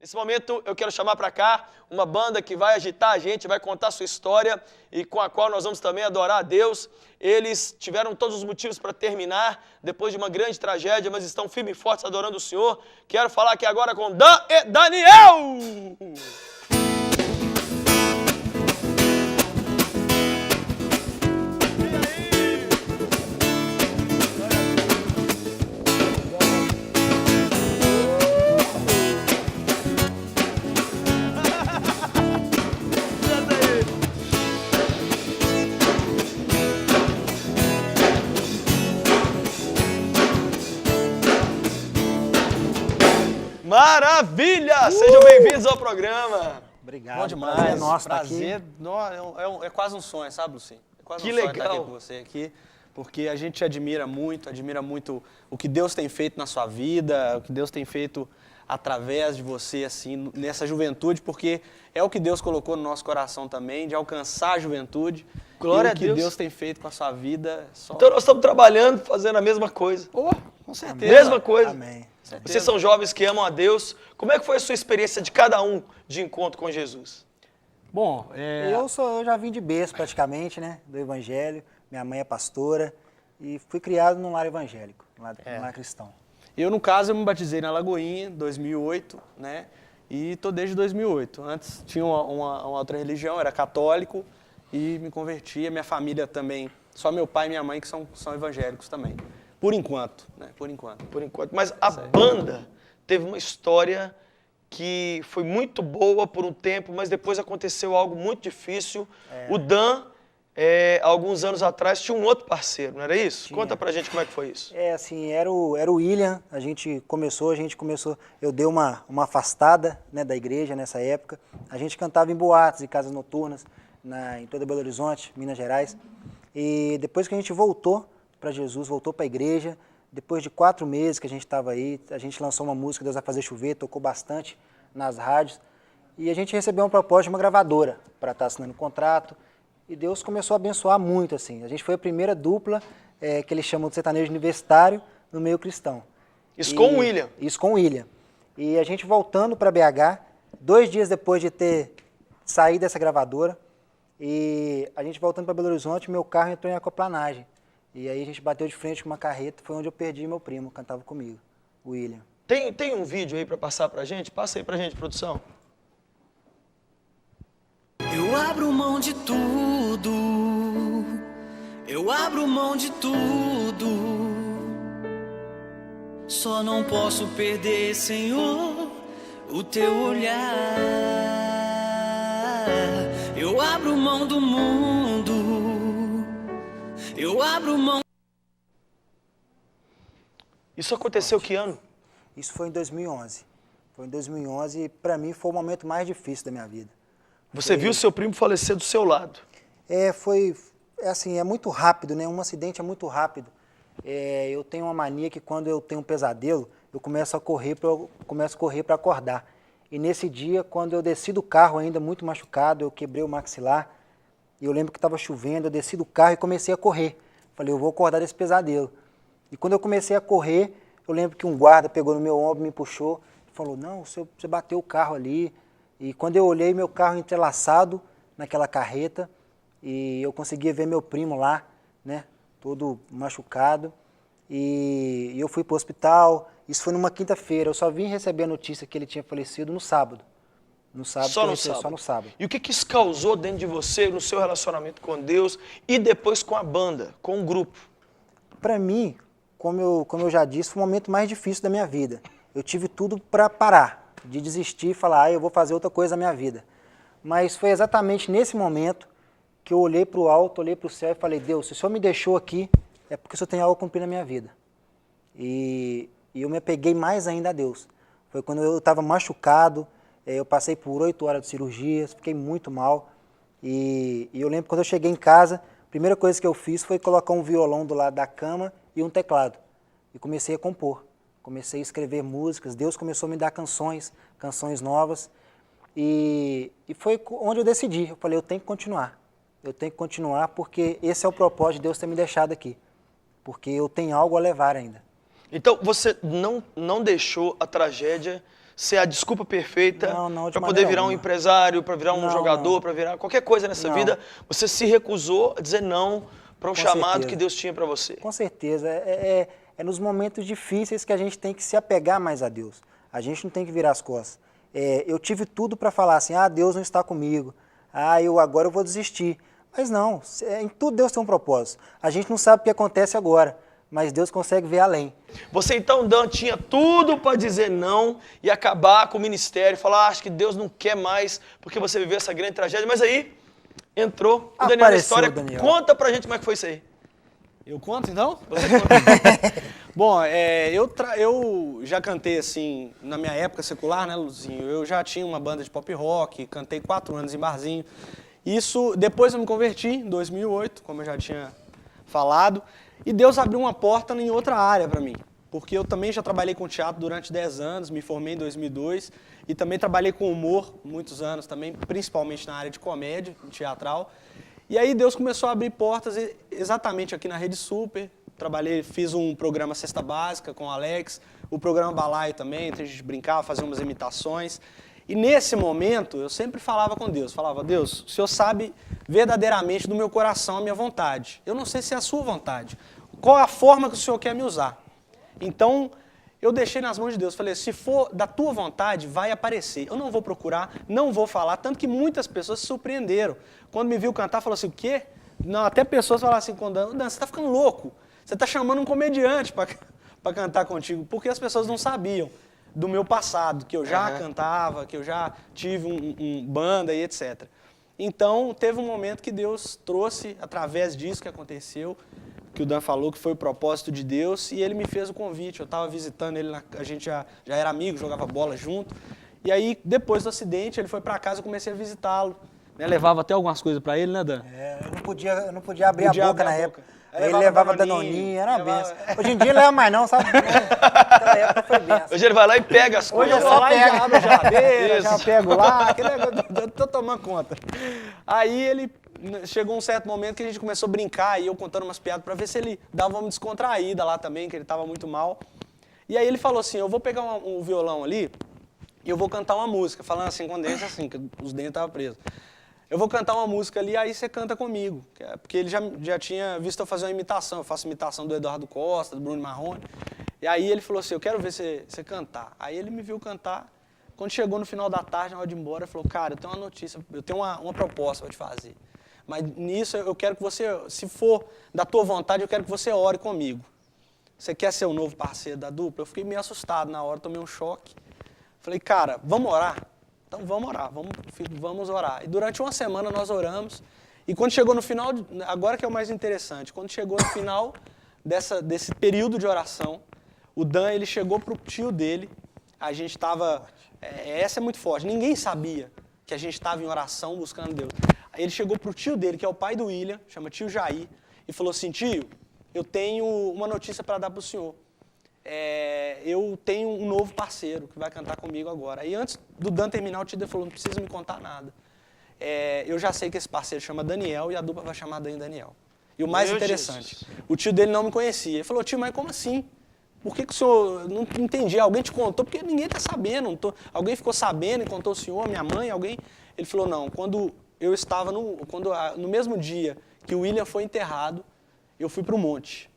Nesse momento eu quero chamar para cá uma banda que vai agitar a gente, vai contar a sua história e com a qual nós vamos também adorar a Deus. Eles tiveram todos os motivos para terminar depois de uma grande tragédia, mas estão firmes e fortes adorando o Senhor. Quero falar aqui agora com Dan e Daniel! Maravilha! Sejam bem-vindos ao programa. Obrigado. Bom demais. É nosso prazer. É quase um sonho, sabe, Lucinho? É quase Que um sonho legal. estar aqui com você aqui, porque a gente admira muito o que Deus tem feito na sua vida, o que Deus tem feito através de você, assim, nessa juventude, porque é o que Deus colocou no nosso coração também, de alcançar a juventude. Glória e a o que Deus. Deus tem feito com a sua vida. Então nós estamos trabalhando, fazendo a mesma coisa. Com certeza. Mesma coisa. Amém. Vocês são jovens que amam a Deus. Como é que foi a sua experiência de cada um de encontro com Jesus? Bom, Eu já vim de berço praticamente, né, do evangelho. Minha mãe é pastora e fui criado num lar evangélico, num lar cristão. eu, no caso, eu me batizei na Lagoinha em 2008, né? E tô desde 2008. Antes tinha uma outra religião, era católico e me converti. A minha família também, só meu pai e minha mãe que são evangélicos também. Por enquanto, né? Por enquanto. Por enquanto. Mas a banda teve uma história que foi muito boa por um tempo, mas depois aconteceu algo muito difícil. O Dan, alguns anos atrás, tinha um outro parceiro, não era isso? Tinha. Conta pra gente como é que foi isso. Assim, era o William, a gente começou, eu dei uma afastada, né, da igreja nessa época. A gente cantava em boates e casas noturnas, em toda Belo Horizonte, Minas Gerais. E depois que a gente voltou para Jesus, voltou para a igreja, depois de 4 meses que a gente estava aí, a gente lançou uma música, Deus vai fazer chover, tocou bastante nas rádios. E a gente recebeu uma proposta de uma gravadora para estar assinando contrato. E Deus começou a abençoar muito, assim. A gente foi a primeira dupla que eles chamam de sertanejo universitário no meio cristão. Isso com o William. Isso com o William. E a gente voltando para BH, 2 dias depois de ter saído dessa gravadora, e a gente voltando para Belo Horizonte, meu carro entrou em aquaplanagem. E aí a gente bateu de frente com uma carreta, foi onde eu perdi meu primo, que cantava comigo, o William. Tem um vídeo aí pra passar pra gente? Passa aí pra gente, produção. Eu abro mão de tudo, eu abro mão de tudo. Só não posso perder, Senhor, o teu olhar. Eu abro mão do mundo, eu abro mão. Isso aconteceu que ano? Isso foi em 2011. Foi em 2011 e para mim foi o momento mais difícil da minha vida. Você viu seu primo falecer do seu lado. É muito rápido, né? Um acidente é muito rápido. Eu tenho uma mania que quando eu tenho um pesadelo, eu começo a correr para acordar. E nesse dia, quando eu desci do carro ainda muito machucado, eu quebrei o maxilar. E eu lembro que estava chovendo, eu desci do carro e comecei a correr. Falei, eu vou acordar desse pesadelo. E quando eu comecei a correr, eu lembro que um guarda pegou no meu ombro, me puxou, falou, não, você bateu o carro ali. E quando eu olhei, meu carro entrelaçado naquela carreta, e eu conseguia ver meu primo lá, né, todo machucado. E eu fui para o hospital, isso foi numa quinta-feira, eu só vim receber a notícia que ele tinha falecido no sábado. Só no sábado. E o que isso causou dentro de você, no seu relacionamento com Deus e depois com a banda, com o grupo? Para mim, como eu já disse, foi o momento mais difícil da minha vida. Eu tive tudo para parar, de desistir e falar, eu vou fazer outra coisa na minha vida. Mas foi exatamente nesse momento que eu olhei para o alto, olhei para o céu e falei, Deus, se o Senhor me deixou aqui, é porque o Senhor tem algo a cumprir na minha vida. E eu me apeguei mais ainda a Deus. Foi quando eu estava machucado, eu passei por 8 horas de cirurgia, fiquei muito mal. E eu lembro quando eu cheguei em casa, a primeira coisa que eu fiz foi colocar um violão do lado da cama e um teclado. E comecei a compor. Comecei a escrever músicas, Deus começou a me dar canções novas. E foi onde eu decidi, eu falei, eu tenho que continuar porque esse é o propósito de Deus ter me deixado aqui. Porque eu tenho algo a levar ainda. Então, você não deixou a tragédia ser a desculpa perfeita Não, de para poder maneira virar um alguma. empresário, para virar um Não, jogador, não. para virar qualquer coisa nessa Não. vida. Você se recusou a dizer não para um Com chamado certeza. que Deus tinha para você. Com certeza. É nos momentos difíceis que a gente tem que se apegar mais a Deus. A gente não tem que virar as costas. Eu tive tudo para falar assim, Deus não está comigo. Agora eu vou desistir. Mas não, em tudo Deus tem um propósito. A gente não sabe o que acontece agora, mas Deus consegue ver além. Você então, Dan, tinha tudo para dizer não e acabar com o ministério, falar, acho que Deus não quer mais, porque você viveu essa grande tragédia. Mas aí entrou o Daniel na Apareceu história. o Daniel. Conta pra gente como é que foi isso aí. Eu conto, então? Você conta. Bom, eu já cantei, assim, na minha época secular, né, Luzinho? Eu já tinha uma banda de pop rock, cantei 4 anos em barzinho. Isso, depois eu me converti, em 2008, como eu já tinha falado, e Deus abriu uma porta em outra área para mim. Porque eu também já trabalhei com teatro durante 10 anos, me formei em 2002, e também trabalhei com humor muitos anos também, principalmente na área de comédia, teatral. E aí Deus começou a abrir portas exatamente aqui na Rede Super. Fiz um programa Cesta Básica com o Alex, o programa Balaio também, a gente brincava, fazia umas imitações. E nesse momento eu sempre falava com Deus, Deus, o Senhor sabe verdadeiramente do meu coração a minha vontade. Eu não sei se é a sua vontade. Qual é a forma que o Senhor quer me usar? Então, eu deixei nas mãos de Deus. Falei, se for da tua vontade, vai aparecer. Eu não vou procurar, não vou falar. Tanto que muitas pessoas se surpreenderam. Quando me viu cantar, falaram assim, o quê? Não, até pessoas falaram assim, Dan, você está ficando louco. Você está chamando um comediante para cantar contigo. Porque as pessoas não sabiam do meu passado, que eu já cantava, que eu já tive um banda e etc. Então, teve um momento que Deus trouxe, através disso que aconteceu, que o Dan falou que foi o propósito de Deus, e ele me fez o convite. Eu estava visitando ele, a gente já era amigo, jogava bola junto. E aí, depois do acidente, ele foi para casa, eu comecei a visitá-lo. Né? Levava até algumas coisas para ele, né, Dan? Eu não podia abrir a boca na época. Aí ele levava Danoninho, era uma benção. Hoje em dia não leva mais não, sabe? Naquela época foi benção. Hoje ele vai lá e pega as Hoje coisas. eu vou lá e já abro a geladeira, Isso. já pego lá, aquele negócio, eu tô tomando conta. Aí ele, chegou um certo momento que a gente começou a brincar, e eu contando umas piadas pra ver se ele dava uma descontraída lá também, que ele tava muito mal. E aí ele falou assim, eu vou pegar um violão ali, e eu vou cantar uma música, falando assim com o dente assim, que os dentes estavam presos. Eu vou cantar uma música ali, aí você canta comigo. Porque ele já tinha visto eu fazer uma imitação. Eu faço imitação do Eduardo Costa, do Bruno Marrone. E aí ele falou assim, eu quero ver você cantar. Aí ele me viu cantar. Quando chegou no final da tarde, na hora de ir embora, ele falou, cara, eu tenho uma notícia, eu tenho uma proposta para te fazer. Mas nisso eu quero que você, se for da tua vontade, eu quero que você ore comigo. Você quer ser o novo parceiro da dupla? Eu fiquei meio assustado na hora, tomei um choque. Falei, cara, vamos orar? Então vamos orar, vamos orar. E durante uma semana nós oramos. E quando chegou no final, agora que é o mais interessante, quando chegou no final desse período de oração, o Dan, ele chegou para o tio dele, a gente estava, essa é muito forte, ninguém sabia que a gente estava em oração buscando Deus. Aí ele chegou para o tio dele, que é o pai do William, chama tio Jair, e falou assim, tio, eu tenho uma notícia para dar para o senhor. Eu tenho um novo parceiro que vai cantar comigo agora. Aí antes do Dan terminar, o tio falou, não precisa me contar nada. Eu já sei que esse parceiro chama Daniel e a dupla vai chamar Dan e Daniel. E o mais interessante, o tio dele não me conhecia. Ele falou, tio, mas como assim? Por que o senhor, não entendi, alguém te contou? Porque ninguém está sabendo, alguém ficou sabendo e contou o senhor, minha mãe, alguém? Ele falou, não, quando eu estava, no mesmo dia que o William foi enterrado, eu fui para o monte.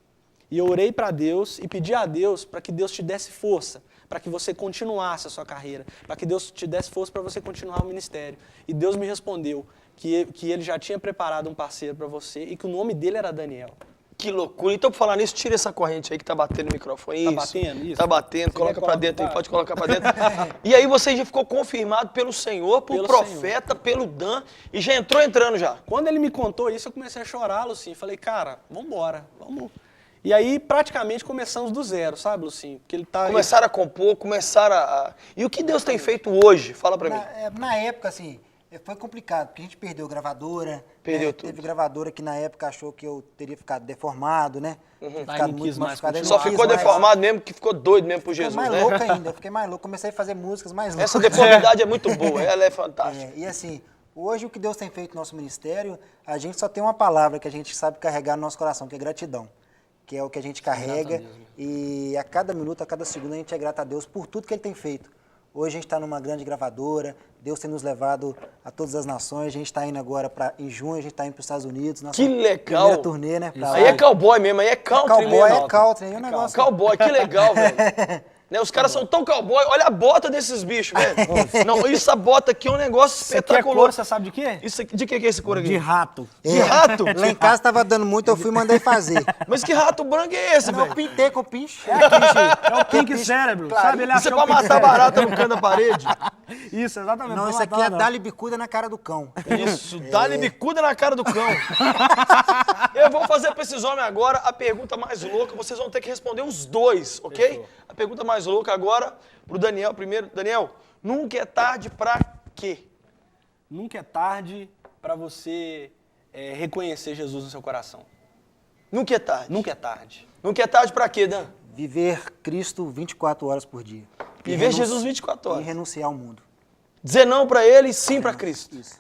E eu orei para Deus e pedi a Deus para que Deus te desse força, para que você continuasse a sua carreira, para que Deus te desse força para você continuar o ministério. E Deus me respondeu que Ele já tinha preparado um parceiro para você e que o nome dele era Daniel. Que loucura. Então, por falar nisso, tira essa corrente aí que tá batendo no microfone. Tá Isso. batendo? Isso. Tá batendo. Você Coloca quer pra dentro aí, colocar? pode colocar pra dentro. E aí você já ficou confirmado pelo Senhor, por Pelo profeta, pelo Dan, e já entrando já. Quando ele me contou isso, eu comecei a chorar, Lucinho. Falei, cara, vamos embora, vamos. E aí, praticamente, começamos do zero, sabe, Lucinho? Porque ele tá... Começaram a compor, começaram a... E o que Deus tem feito hoje? Fala pra mim. Na época, assim, foi complicado, porque a gente perdeu gravadora. Perdeu tudo. Teve gravadora que na época achou que eu teria ficado deformado, né? Aí Ficado não muito quis mais machucado. Aí Só não quis ficou mais. deformado mesmo, que ficou doido mesmo por Fiquei Jesus, mais né? louco ainda, fiquei mais louco. Comecei a fazer músicas mais loucas. Essa deformidade é muito boa, ela é fantástica. E assim, hoje o que Deus tem feito no nosso ministério, a gente só tem uma palavra que a gente sabe carregar no nosso coração, que é gratidão. Que é o que a gente carrega, e a cada minuto, a cada segundo a gente é grato a Deus por tudo que Ele tem feito. Hoje a gente está numa grande gravadora, Deus tem nos levado a todas as nações, a gente está indo agora em junho, a gente está indo para os Estados Unidos. Nossa Que legal! primeira turnê, né? Aí é cowboy mesmo, aí é country Cowboy, mesmo. é country, aí é um negócio... Cowboy, que legal, velho. Né, os caras são tão cowboy, olha a bota desses bichos, velho. Não, essa bota aqui é um negócio Isso aqui é espetacular. couro, você sabe de quê? Isso aqui, de que é esse couro aqui? De rato. De rato? Lá em casa tava dando muito, eu fui e mandei fazer. Mas que rato branco é esse, Não, eu velho? pintei com o pinche. É o pink cérebro, Claro. sabe? Ele Isso é achou pra que- matar barata no canto da parede? Isso, exatamente. Não, pra isso aqui matar, é não. dar-lhe bicuda na cara do cão. Isso, dá-lhe bicuda na cara do cão. Eu vou fazer pra esses homens agora a pergunta mais louca, vocês vão ter que responder os dois, ok? Fechou. A pergunta mais louca agora pro Daniel primeiro. Daniel, nunca é tarde pra quê? Nunca é tarde para você reconhecer Jesus no seu coração. Nunca é tarde. Nunca é tarde. Nunca é tarde pra quê, Dan? Viver Cristo 24 horas por dia. Viver Jesus 24 E horas. renunciar ao mundo. Dizer não pra ele e sim pra Cristo. Isso.